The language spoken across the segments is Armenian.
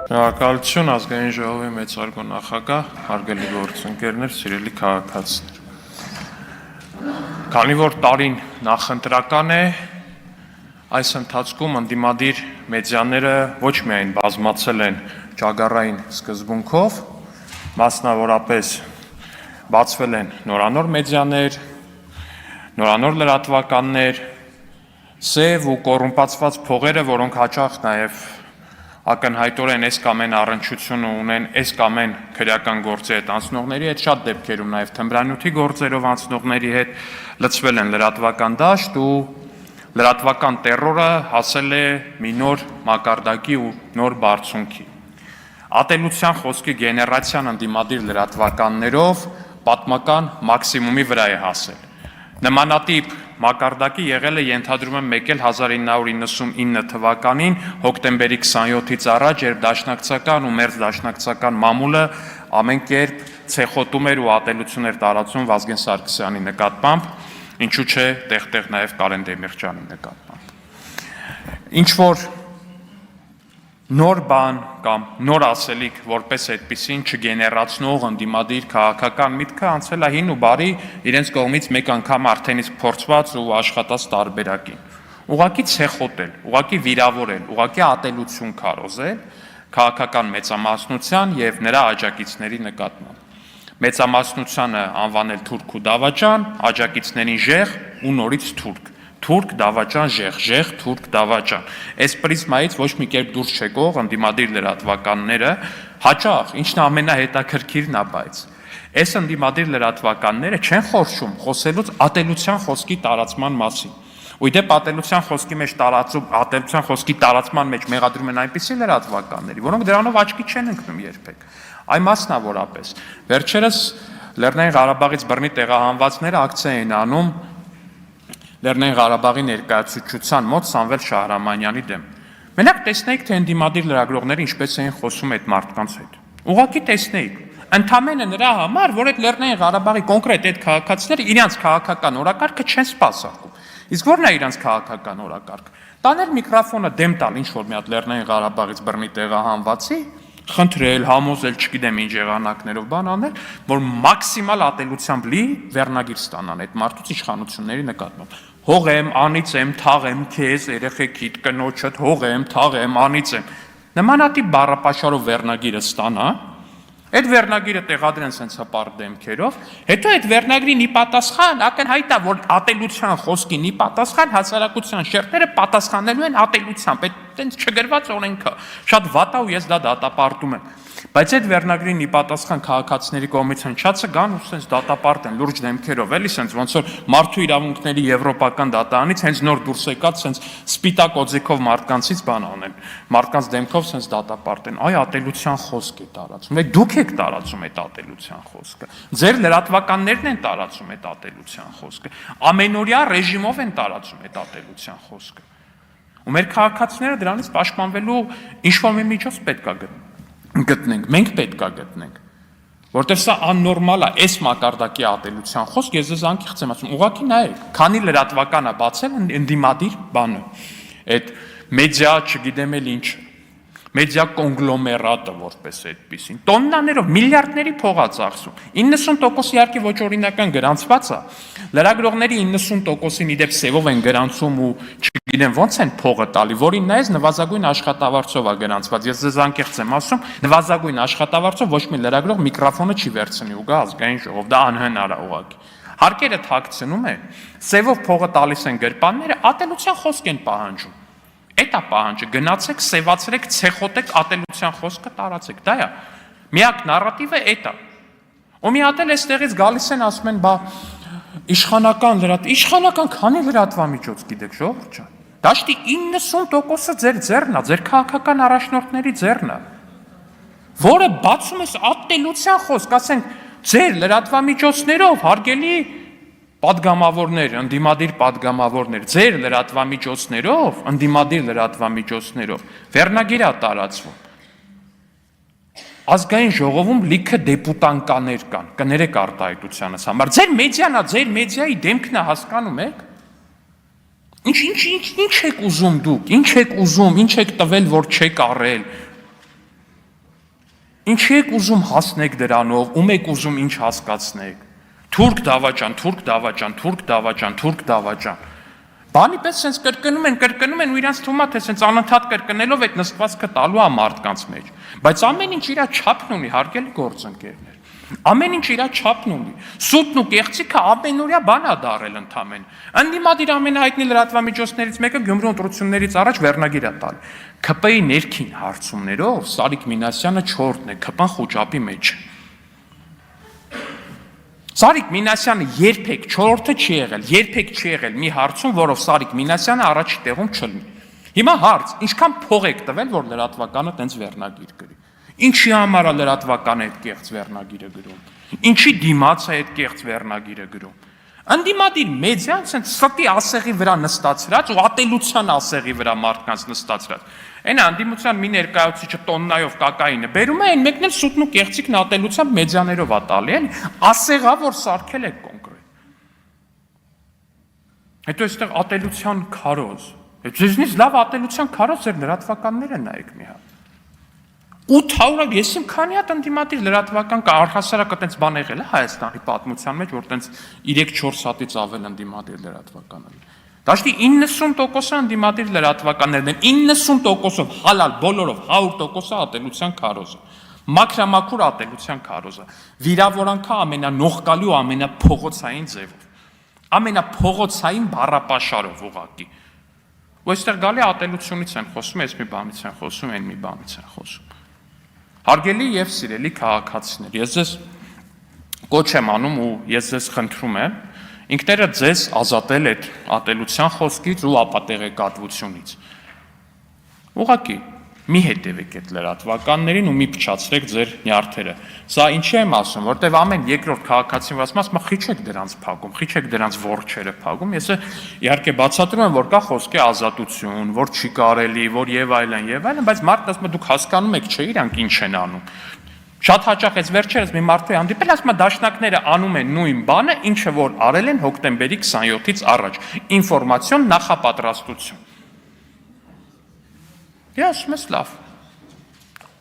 Շնորհակալություն ազգային ժողովի մեծարգո նախագահ, հարգելի գործընկերներ, սիրելի քաղաքացիներ։ Քանի որ տարին նախընտրական է, այս ընթացքում ընդդիմադիր մեդիաները ոչ միայն բազմացել են ճագարային սկզբունքով, մասնավորապես բացվել են նորանոր մեդիաներ, նորանոր լրատվականներ, սև ու կոռումպացված փողերը, որոնք հաճախ նաև ակնհայտորեն այս կամ այն առնչությունը ունեն այս կամ այն քրեական գործի հետ անցնողների հետ, շատ դեպքերում նաև թմրանյութի գործերով անցնողների հետ լցվել են լրատվական դաշտ ու լրատվական տերորը հասել է մի նոր մակարդակի ու նոր բարձունքի։ Ատելության խոսքի գեներացիան ընդդիմադիր լրատվականներով պատմական մաքսիմումի վրա է հասել։ Նմանատիպ մակարդակի եղել է ենթադրում եմ մեկ էլ 1999 թվականին հոկտեմբերի 27-ից առաջ, երբ դաշնակցական ու մերձ դաշնակցական մամուլը ամեն կերպ ցեխոտում էր ու ատելություն էր տարածում Վազգեն Սարգսյանի նկատմամբ, ինչու՞ չէ տեղ-տեղ նաև Կարեն Դեմիրճյանի նկատմամբ։ Ինչ որ նոր բան կամ նոր ասելիք որպես այդպեսին չգեներացնող ընդդիմադիր քաղաքական միտքը անցել է հին ու բարի իրենց կողմից մեկ անգամ արդեն իսկ փորձված ու աշխատած տարբերակին։ Ուղղակի ցեխոտել, ուղղակի վիրավորել, ուղղակի ատելություն քարոզել քաղաքական մեծամասնության եւ նրա աջակիցների նկատմամբ։ Մեծամասնությանը անվանել թուրք ու դավաճան, աջակիցներին ժեղ ու նորից թուրք։ Թուրք դավաճան ժեղ, թուրք դավաճան։ Այս պրիզմայից ոչ մի կերպ դուրս չեկող ընդդիմադիր լրատվականները հաճախ, ինչն ամենահետաքրքիրն է, բայց այս ընդդիմադիր լրատվականները չեն խորշում խոսելուց ատելության խոսքի տարածման մասին։ Ու դեպ ատելության խոսքի տարածման մեջ մեղադրում են այնպիսի լրատվականների, որոնք դրանով աչքի չեն ընկնում երբեք։ Այ մասնավորապես վերջերս Լեռնային Ղարաբաղից բռնի տեղահանվածները ակցիա են անում Լեռնային Ղարաբաղի ներկայացուցչության մոտ Սամվել Շահրամանյանի դեմ։ Մենակ տեսնեիք, թե ընդդիմադիր լրագրողները ինչպես էին խոսում այդ մարդկանց հետ։ Ուղղակի տեսնեիք։ Ընդամենը նրա համար, որ այդ Լեռնային Ղարաբաղի կոնկրետ այդ քաղաքացիները իրենց քաղաքական օրակարգը չեն սպասարկում։ Իսկ ո՞րն է իրենց քաղաքական օրակարգը։ Տանել միկրոֆոնը դեմ տալ ինչ-որ մի հատ Լեռնային Ղարաբաղից բռնի տեղահանվածի, խնդրել, համոզել, չգիտեմ ինչ եղանակներով բան անել, որ մաքսիմալ ատելությամբ լի վերնագիր ստանան այդ մարդուց իշխանությունների նկատմամբ։ Հողեմ, անիծեմ, թաղեմ քեզ, երեխեքիդ, կնոջդ, հողեմ, թաղեմ, անիծեմ։ Նմանատիպ բառապաշարով վերնագիրը ստանա, այդ վերնագիրը տեղադրեն սենց հպարտ դեմքերով, հետո այդ վերնագրին ի պատասխան ակնհայտ է, որ ատելության խոսքին ի պատասխան հասարակության շերտերը պատասխանելու են ատելությամբ, այդտենց չգրված օրենքը, շատ վատ է ու ես դա դատապարտում եմ։ Բայց այդ վերնագրին ի պատասխան քաղաքացիների կողմից հնչածը գան ու սենց դատապարտեն լուրջ դեմքերով, էլի սենց ոնց որ մարդու իրավունքների եվրոպական դատարանից հենց նոր դուրս եկած սենց սպիտակ օձիքով մարդկանցից բան անեն, մարդկանց դեմքով սենց դատապարտեն, այ ատելության խոսք է տարածում, դուք եք տարածում այդ ատելության խոսքը, ձեր լրատվականներն են տարածում այդ ատելության խոսքը, ամենօրյա ռեժիմով են տարածում այդ ատելության խոսքը, ու մեր քաղաքացիները դրանից պաշտպանվելու ինչ-որ մի միջոց պետք է գտնենք, մենք պետք է գտնենք, որտեղ սա աննորմալ է, այս մակարդակի ատելության խոսք, ես ձեզ անկեղծ եմ ասում, ուղղակի նայեք, քանի լրատվական է բացել ընդդիմադիր բանը, այդ մեդիա, չգիտեմ էլ ինչ, մեդիա կոնգլոմերատը որպես այդպիսին, տոննաներով, միլիարդների փող է ծախսում, 90% իհարկե ոչ օրինական գրանցված է, լրագրողների 90%-ին իդեպ սևով են գրանցում ու չգիտեմ ոնց են փողը տալի, որին նայես նվազագույն աշխատավարձով է գրանցված, ես ձեզ անկեղծ եմ ասում, նվազագույն աշխատավարձով ոչ մի լրագրող միկրոֆոնը չի վերցնի ու գա ազգային ժողով, դա անհնար է ուղղակի։ Հարկերը թաքցնում են, սևով փողը տալիս են գրպանները, ատելության խոսք են պահանջում։ Այդ է պահանջը, գնացեք, սևացրեք, ցեխոտեք, ատելության խոսքը տարածեք, դա է։ Միակ նարատիվը այդ է։ Ու մի հատ էլ այստեղից գալիս են ասում են, բա իշխանական քանի լրատվամիջոց գիտեք, ժողովուրդ ջան։ Դաշտի 90%-ը ձեր ձեռն է, ձեր քաղաքական առաջնորդների ձեռն է, որը բացում ես ատելության խոսք, ասենք ձեր լրատվամիջոցներով հարգելի պատգամավորներ, ընդդիմադիր պատգամավորներ, ձեր լրատվամիջոցներով, ընդդիմադիր լրատվամիջոցներով վերնագիր է տարածվում։ Ազգային ժողովում լիքը դեպուտանկաներ կան, կներեք արտահայտությանս համար։ Ձեր մեդիան է, ձեր մեդիայի դեմքն է, հասկանում եք։ Ինչ եք ուզում դուք, ինչ եք ուզում, ինչ եք տվել, որ չեք առել։ Ինչի եք ուզում հասնեք դրանով, ում եք ուզում ինչ հասկացնեք։ Թուրք դավաճան, թուրք դավաճան, թուրք դավաճան, թուրք դավաճան։ Բանի պես sense կրկնում են ու իրանց թվում է թե sense անընդհատ կրկնելով այդ նստվածքը տալու է մարդկանց մեջ։ Բայց ամեն ինչ իր չափն ունի, հարգելի գործընկերներ։ Ամեն ինչ իր չափն ունի։ Սուտն ու կեղծիքը ամենօրյա բան է դարել ընդամենը։ Ընդդիմադիր ամենահայտնի լրատվամիջոցներից մեկը Գյումրու ընտրություններից առաջ վերնագիր է տալ։ ՔՊ-ի ներքին հարցումներով Սարիկ Մինասյանը 4-ն է ՔՊ-ն խոճապի մեջ։ Սարիկ Մինասյանը երբեք 4-ը չի եղել մի հարցում, որով Սարիկ Մինասյանը առաջի տեղում չլինի։ Հիմա հարց, ինչքան փող եք տվել, որ լրատվականը տենց վերնագիր գրի։ Ինչի համար է լրատվականը այդ կեղծ վերնագիրը գրում։ Ինչի դիմաց է այդ կեղծ վերնագիրը գրում։ Ընդդիմադիր մեդիան ցենց ստի ասեղի վրա նստածրած ու ատելության ասեղի վրա մարդկանց նստածրած։ Այն անդիմության մի ներկայացուցիչը տոննայով կակայինը բերում է, այն մեկն էլ սուտն ու կեղծիկն ատելությամբ մեդիաներով է տալի, էլի, ասեղա, որ սարքել է կոնկրետ։ Հետո այստեղ ատելության քարոզ։ Ձեզնից լավ ատելության քարոզ ձեր լրատվականները նայեք մի հատ։ 800, ես իմ քանի հատ ընդդիմադիր լրատվական կա, առհասարակ այդպես բան եղել է Հայաստանի պատմության մեջ, որ տենց 3-4 հատից ավել ընդդիմադիր լրատվականներ։ Դաշտի 90%-ը ընդդիմադիր լրատվականներն են, 90%-ով հալալ բոլորով 100%-ը ատելության քարոզը։ Մաքրամաքուր ատելության քարոզը։ Վիրավորանքը ամենանողկալի ու ամենափողոցային ձևով։ Ամենափողոցային բառապաշարով ուղղակի։ Ու այստեղ գալի ատելությունից են խոսում, այս մի բանից են խոսում, այն մի բանից են խոսում։ Հարգելի եւ սիրելի քաղաքացիներ, ես ձեզ կոչ եմ անում ու ես ձեզ խնդրում եմ ինքներդ ձեզ ազատել այդ ատելության խոսքից ու ապատեղեկատվությունից։ Ուղղակի մի հետևեք այդ լրատվականներին ու մի փչացրեք ձեր նյարդերը։ Սա ինչի եմ ասում, որտեվ ամեն երկրորդ քաղաքացին ասում, խիչ եք դրանց փակում, խիչ եք դրանց որջերը փակում։ Ես իհարկե բացատրում եմ, որ կա խոսքի ազատություն, որ չի կարելի, որ եւ այլն, բայց մարդն ասում է դուք հասկանում եք, չէ, իրանք ինչ են անում։ Շատ հաճախ այս վերջերս մի մարդու է հանդիպել, ասում է դաշնակները անում են նույն բանը, ինչը որ արել են հոկտեմբերի 27-ից առաջ։ Ինֆորմացիոն նախապատրաստություն։ Ես ասում ես լավ։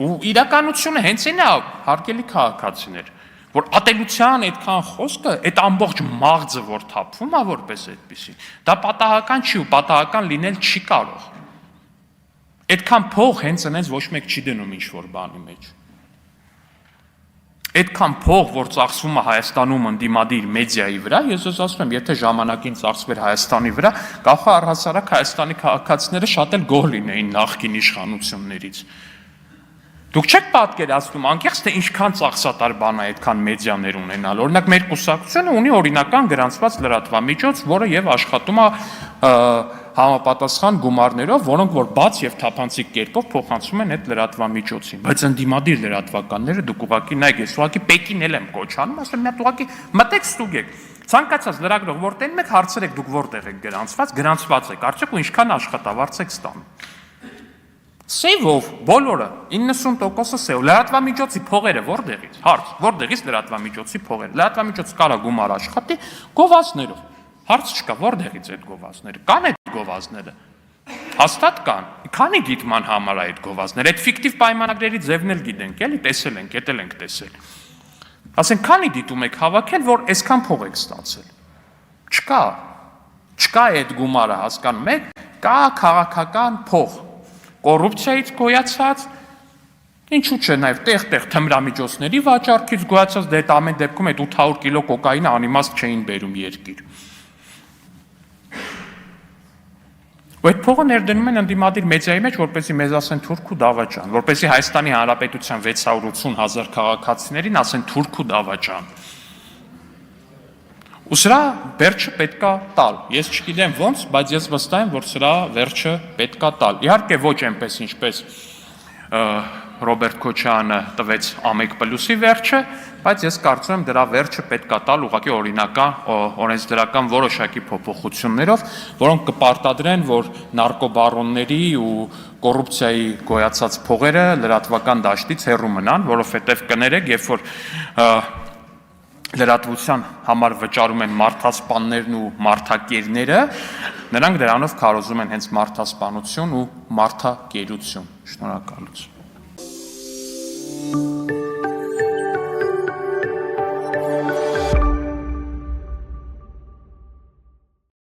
Ու իրականությունը հենց այն է, հարգելի քաղաքացիներ, որ ատելության այդքան խոսքը, այդ ամբողջ մաղձը, որ թափվում է որպես այդպեսի, դա պատահական չի ու պատահական լինել չի կարող։ Այդքան փող հենց այնպես ոչ մեկ չի դնում ինչ-որ բանի մեջ։ Այդքան փող, որ ծախսվում է Հայաստանում ընդդիմադիր մեդիայի վրա, ես ես ասում եմ, եթե ժամանակին ծախսվեր Հայաստանի վրա, կարող է առհասարակ Հայաստանի քաղաքացիները շատ էլ գոհ լինեին նախկին իշխանություններից։ Դուք չեք պատկերացնում անկեղծ թե ինչքան ծախսատար բան է այդքան մեդիաներ ունենալ։ Օրինակ մեր կուսակցությունը ունի օրինական գրանցված լրատվամիջոց, որը եւ աշխատում է համապատասխան գումարներով, որոնք որ բաց եւ թափանցիկ կերպով փոխանցում են այդ լրատվամիջոցին, բայց ընդդիմադիր լրատվականները դուք ուղղակի նայեք, ես ուղղակի Պեկին էլ եմ կոչանում, ասեմ մի հատ ուղղակի մտեք ստուգեք, ցանկացած լրագրող որտեղ եք հարցրեք դուք որտեղ եք գրանցված եք, արդյոք ու ինչքան աշխատավարձ եք ստանում։ Սեյվով բոլորը 90%-ը սեյվ, լրատվամիջոցի փողերը որտեղից, հարց, որտեղից լրատվամիջոցի փողերը, լրատվամիջոցը կարա գումար աշխատի գովազդներով, հարց չկա, որտեղից այդ գովազդները, կան այդ գովազդները, հաստատ կան, քանի դիտման համար է այդ գովազդները, այդ ֆիկտիվ պայմանագրերի ձևն էլ գիտենք, էլի տեսել ենք, էդ էլ ենք տեսել, ասենք քանի դիտում եք հավաքել, որ այսքան փող եք ստացել, չկա այդ գումարը, հասկանում եք, կա քաղաքական փող, կոռուպցիայից գոյացած, ինչու՞ չէ նաև տեղ-տեղ թմրամիջոցների վաճառքից գոյացած, դե այդ ամեն դեպքում այդ 800 կիլո կոկայինը անիմաստ չէին բերում երկիր։ Ու այդ փողը ներդնում են ընդդիմադիր մեդիայի մեջ, որպեսզի մեզ ասեն թուրք ու դավաճան, որպեսզի Հայաստանի Հանրապետության 680,000 քաղաքացիներին ասեն թուրք ու դավաճան։ Ու սրա վերջը պետքա տալ։ Ես չգիտեմ ոնց, բայց ես վստահ եմ, որ սրա վերջը պետքա տալ։ Իհարկե ոչ այնպես, ինչպես Ռոբերտ Քոչարյանը տվեց ԱՄԵԿ+-ի վերջը, բայց ես կարծում եմ դրա վերջը պետքա տալ ուղղակի օրենսդրական որոշակի փոփոխություններով, որոնք կպարտադրեն, որ նարկոբարոնների ու կոռուպցիայի գոյացած փողերը լրատվական դաշտից հեռու մնան, որովհետև կներեք, երբ որ լրատվության համար վճարում են մարդասպաններն ու մարդակերները, նրանք դրանով քարոզում են հենց մարդասպանություն ու մարդակերություն։ Շնորհակալություն։